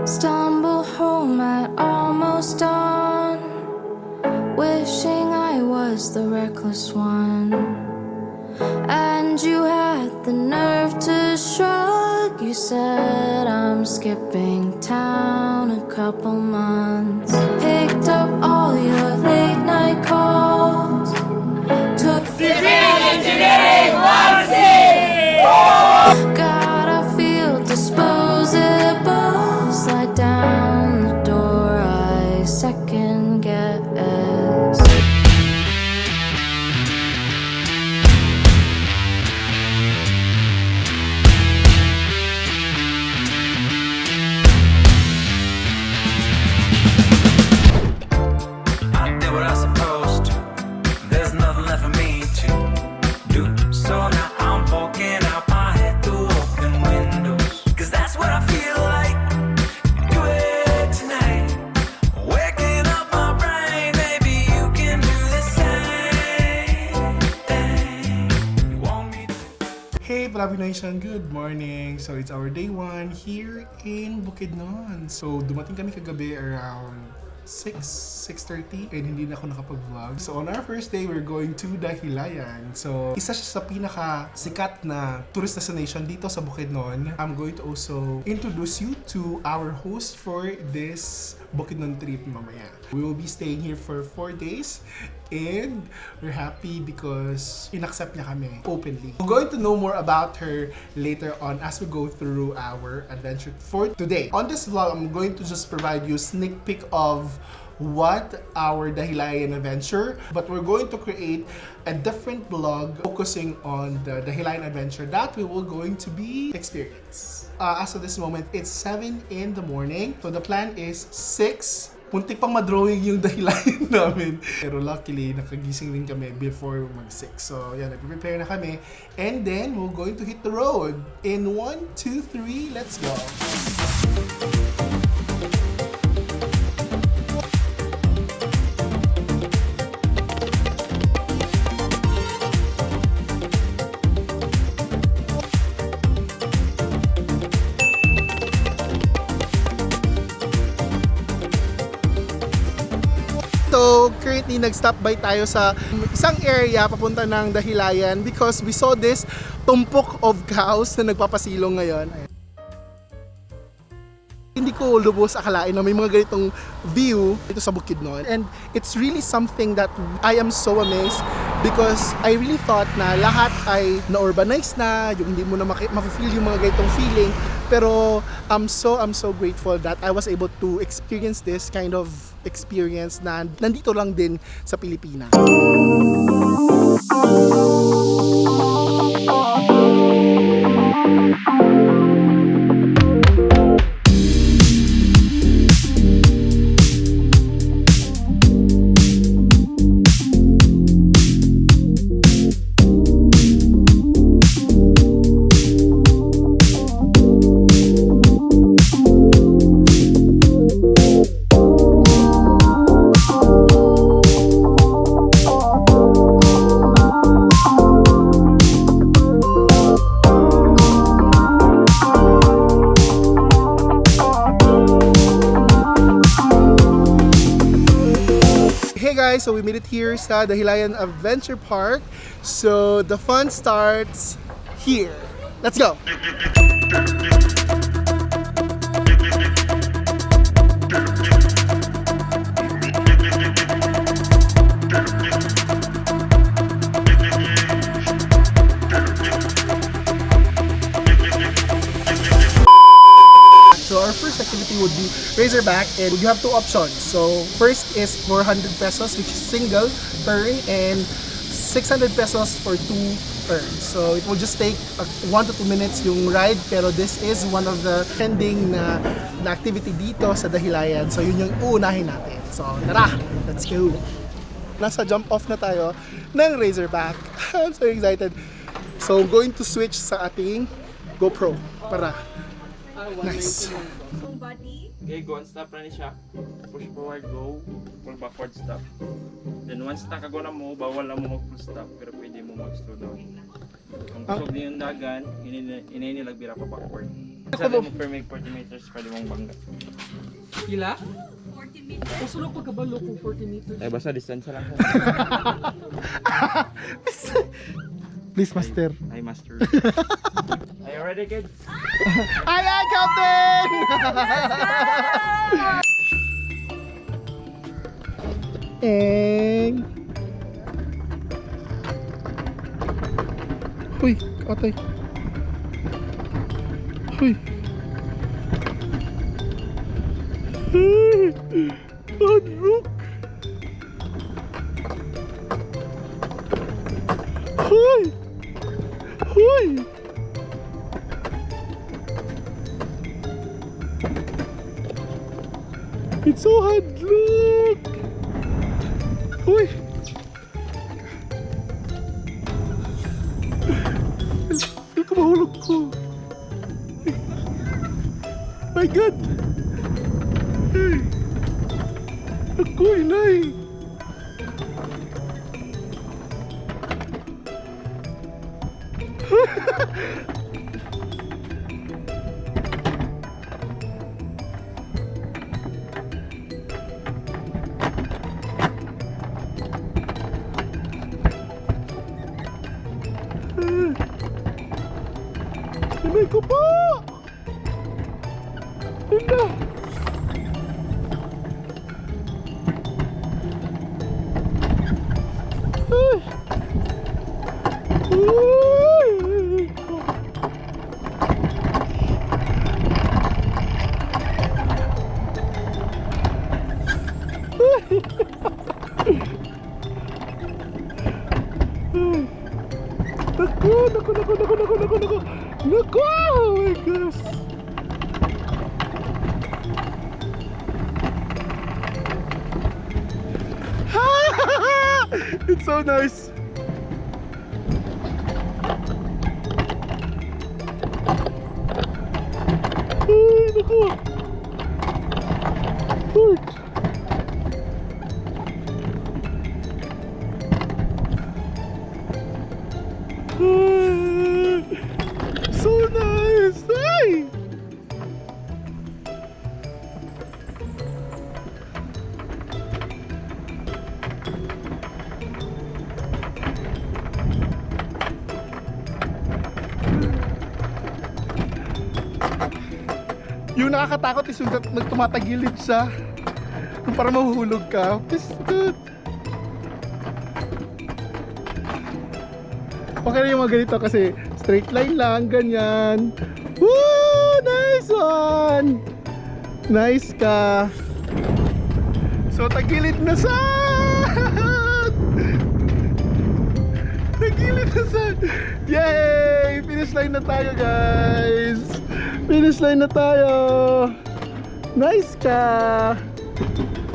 Stumble home at almost dawn, wishing I was the reckless one. And you had the nerve to shrug. You said I'm skipping town a couple months. Picked up all your late night calls. Took gotta feel disposable. Slide down the door, I second guess. I did what I supposed to. There's nothing left for me to do. So now I'm poking out my head through open windows. Cause that's what I feel like. Do it tonight. Waking up my brain. Maybe you can do the same thing. You want me to. Hey Prabi Nation, good morning! So it's our day 1 here in Bukidnon. So dumating kami kagabi around 6:30 and hindi na ako nakapag-vlog. So on our first day, we're going to Dahilayan. So isa siya sa pinaka sikat na tourist destination dito sa Bukidnon. I'm going to also introduce you to our host for this Bukidnon trip mamaya. We will be staying here for 4 days and we're happy because inaccept niya kami openly. We're going to know more about her later on as we go through our adventure for today. On this vlog, I'm going to just provide you a sneak peek of what our Dahilayan adventure, but we're going to create a different vlog focusing on the Dahilayan adventure that we will going to be experience. As of this moment, it's 7 in the morning. So the plan is 6. Puntik pang madrawing yung Dahilayan namin. Pero luckily, nakagising din kami before mag-6. So yan, nag-prepare na kami. And then, we're going to hit the road. In 1, 2, 3, let's go! So, currently nag-stop by tayo sa isang area papunta ng Dahilayan because we saw this tumpok of cows na nagpapasilong ngayon. Hindi ko lubos akalain na may mga ganitong view dito sa Bukidnon. And it's really something that I am so amazed because I really thought na lahat ay na-urbanize na, yung hindi mo na ma-feel yung mga ganitong feeling. Pero I'm so grateful that I was able to experience this kind of experience na nandito lang din sa Pilipinas. So we made it here sa Dahilayan Adventure Park. So the fun starts here. Let's go! So our first activity would be Razorback, and you have 2 options. So first is 400 pesos, which is single turn, and 600 pesos for 2 turns. So it will just take 1 to 2 minutes yung ride, pero this is one of the trending na activity dito sa Dahilayan. So yun yung uunahin natin. So tara, let's go! Nasa jump off na tayo ng Razorback. I'm so excited. So going to switch sa ating GoPro para nice. Okay, go and stop na siya. Push forward, go. Pull backward, stop. Then once nakago na mo, bawal na mo mag-full stop, pero pwede mo mag-slow down. Kung kusog din yung dagan, ininilagbira pa backward. Sa mo per make 40 meters pwede mong bangga. Gila? 40 meters. Gusto lang pagkabalo ko 40 meters. Eh basta distansya lang ko. Please, master. Hi master. Are you ready kids? Ay, Captain! Eng! Uy, katay. Uy. Hard rock. Uy. Uy. It's so hard, look! Uy! Look, mahulog ko! My God! Hey! Ako, inay! Inay ko po! Ina! Ay! Ay! Naku! Oh my gosh! It's so nice! Ay, naku! Ay! So nice! Ay! Yung nakakatakot is yung nagtumatagilid siya. Yung para mahuhulog ka. Pistot! Okay na yung mga ganito kasi straight line lang, ganyan. Woo! Nice one! Nice ka! So, tagilid na sa! Tagilid na sa! Yay! Finish line na tayo, guys! Finish line na tayo! Nice ka!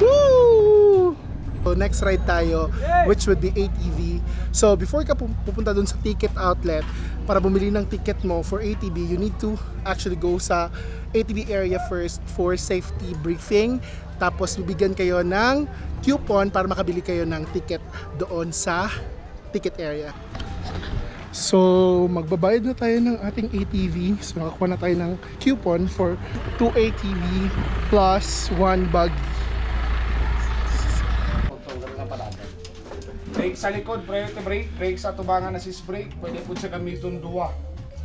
Woo! So, next ride tayo, which would be ATV. So, before ka pupunta dun sa ticket outlet, para bumili ng ticket mo for ATV, you need to actually go sa ATV area first for safety briefing. Tapos, bibigyan kayo ng coupon para makabili kayo ng ticket doon sa ticket area. So, magbabayad na tayo ng ating ATV. So, makakuha na tayo ng coupon for 2 ATV plus 1 buggy. Brake sa likod, priority brake, brake sa tubangan assist brake, pwede po sa gamiton duwa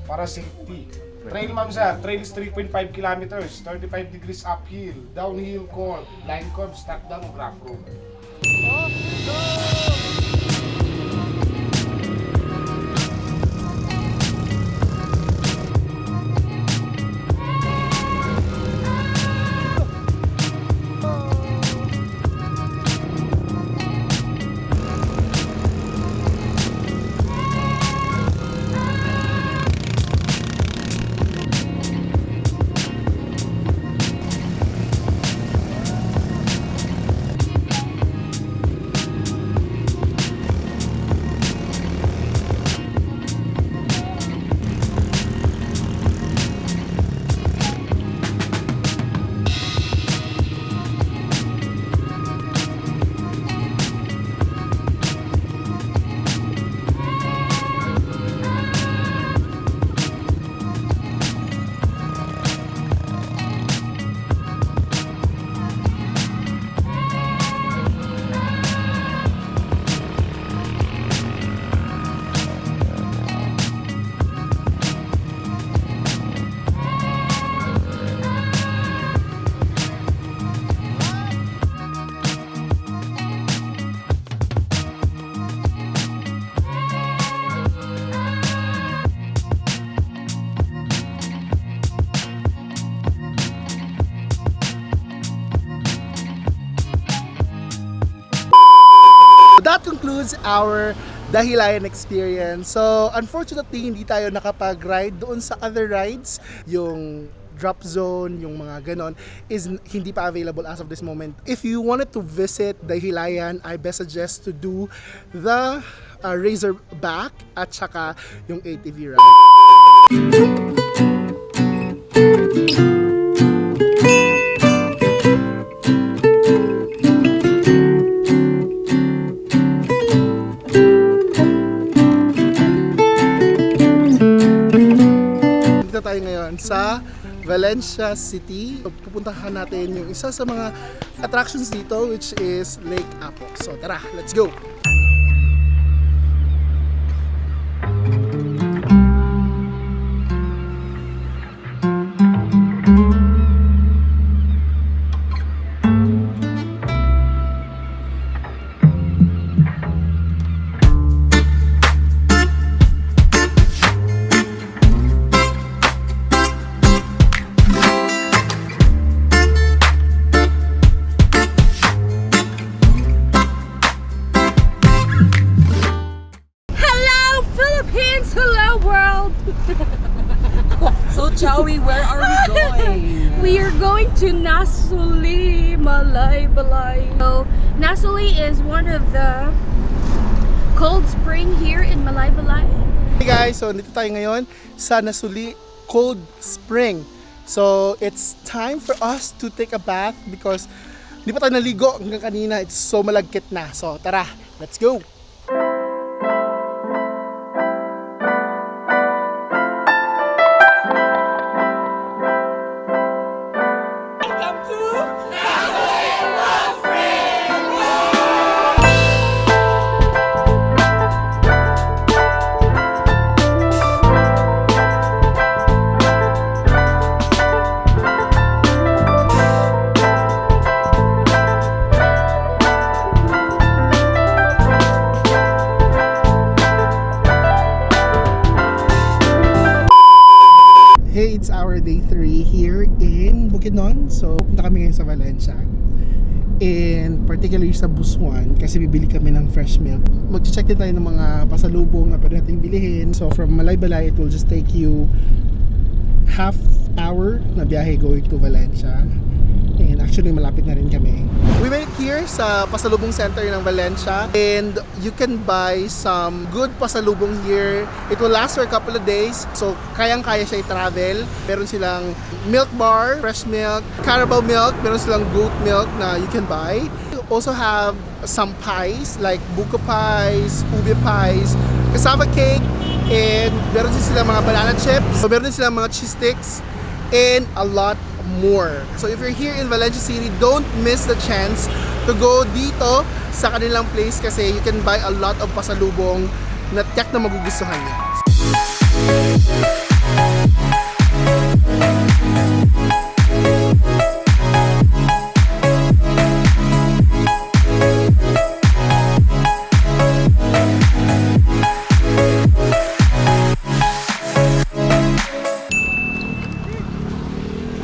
para safety. Trail ma'am sir, trail is 3.5 kilometers, 35 degrees uphill, downhill curve, line curve, start down, graph road. our Dahilayan experience. So, unfortunately, hindi tayo nakapag-ride doon sa other rides. Yung drop zone, yung mga ganon, is hindi pa available as of this moment. If you wanted to visit Dahilayan, I best suggest to do the Razorback at saka yung ATV ride. Dito tayo ngayon sa Valencia City. Pupuntahan natin yung isa sa mga attractions dito, which is Lake Apo. So tara, let's go! Hello, Philippines! Hello, world! So, Chowie, where are we going? We are going to Nasuli, Malaybalay. So, Nasuli is one of the cold spring here in Malaybalay. Hey guys, so dito tayo ngayon sa Nasuli Cold Spring. So, it's time for us to take a bath because hindi pa tayo naligo hanggang kanina. It's so malagkit na. So, tara, let's go! Hey, it's our day 3 here in Bukidnon. So, punta kami ngayon sa Valencia. And particularly sa Busuan kasi bibili kami ng fresh milk. Mag-check din tayo ng mga pasalubong na pwede nating bilihin. So, from Malaybalay, it will just take you half hour na biyahe going to Valencia. And actually, malapit na rin kami. We went here sa pasalubong center ng Valencia and you can buy some good pasalubong here. It will last for a couple of days. So, kayang-kaya siya i-travel. Meron silang milk bar, fresh milk, Carabao milk, meron silang goat milk na you can buy. You also have some pies like buko pies, ube pies, cassava cake, and meron din silang mga banana chips. So, meron din silang mga cheese sticks and a lot more. So if you're here in Valencia City, don't miss the chance to go dito sa kanilang place kasi you can buy a lot of pasalubong na tiyak na magugustuhan niyo.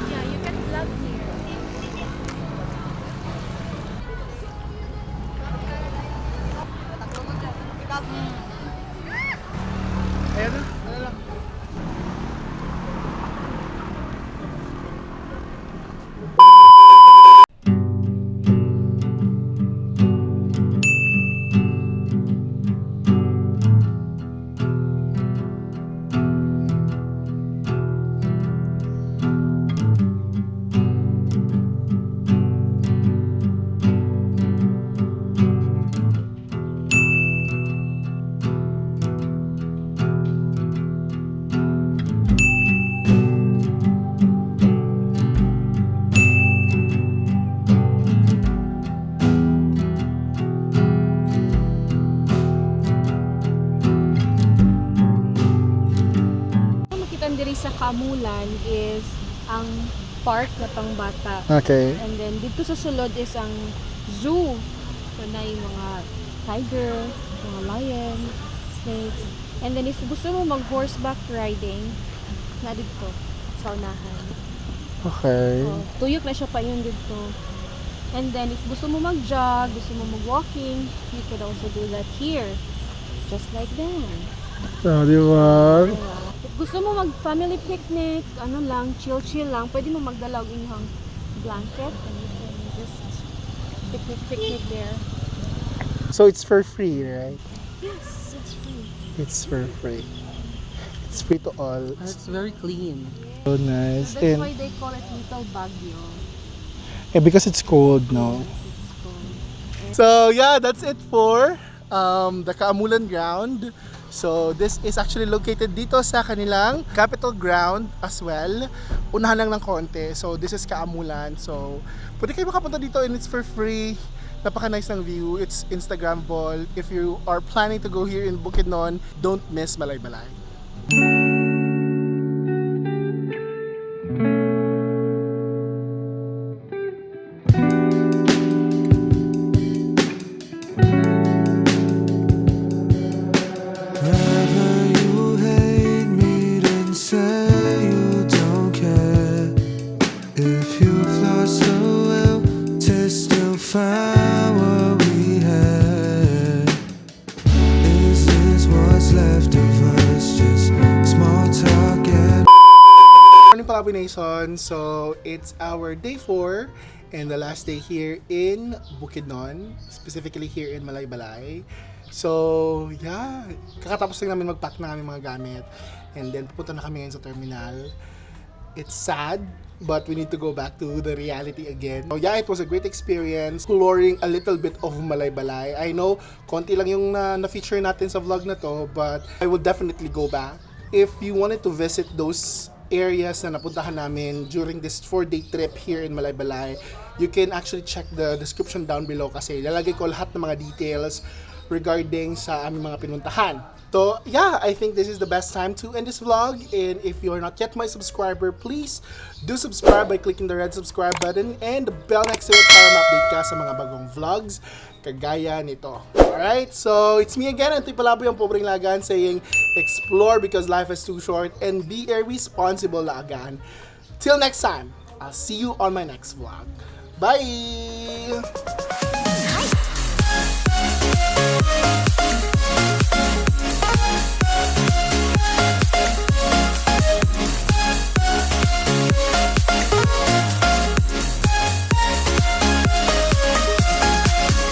Yeah, you can vlog here. Ayan na, ano lang. Diri sa Kamulan is ang park na pangbata. Okay. And then dito sa sulod is ang zoo. So na yung mga tiger, mga lion, snakes. And then if gusto mo mag horseback riding, na dito sa unahan. Okay. Oh, tuyok na siya pa yun dito. And then, if gusto mo mag-jog, gusto mo mag-walking, you could also do that here. Just like them. So, di ba? If gusto mo mag-family picnic, ano lang, chill-chill lang, pwede mo magdala og inyong blanket and you can just picnic there. So, it's for free, right? Yes, it's free. It's for free. It's free to all. It's very clean. So nice. So that's And why they call it Little Baguio. because it's cold, no? It's cold. So yeah, that's it for the Kaamulan ground. So this is actually located dito sa kanilang capital ground as well. Unahan lang ng konti. So this is Kaamulan. So pwede kayo makapunta dito and it's for free. Napaka-nice ng view. It's Instagrammable. If you are planning to go here in Bukidnon, don't miss Malaybalay. Whether you hate me, then say you don't care. If you've lost the will to still find what we had, is this what's left of us? Just small talk and Morning Palabi Nation. So it's our day 4 and the last day here in Bukidnon, specifically here in Malaybalay. So yeah, kakatapos lang namin mag-pack na aming mga gamit and then pupunta na kami ngayon sa terminal. It's sad, but we need to go back to the reality again. So yeah, it was a great experience exploring a little bit of Malaybalay. I know, konti lang yung na-feature natin sa vlog na to, but I will definitely go back. If you wanted to visit those areas na napuntahan namin during this 4-day trip here in Malaybalay, you can actually check the description down below kasi lalagay ko lahat ng mga details regarding sa aming mga pinuntahan. So yeah, I think this is the best time to end this vlog, and if you're not yet my subscriber, please do subscribe by clicking the red subscribe button and the bell next to it para ma-update ka sa mga bagong vlogs kagaya nito. Alright, so it's me again, Antoy Palaboy, ang pobreng lagan, saying explore because life is too short and be a responsible lagan. Till next time, I'll see you on my next vlog. Bye!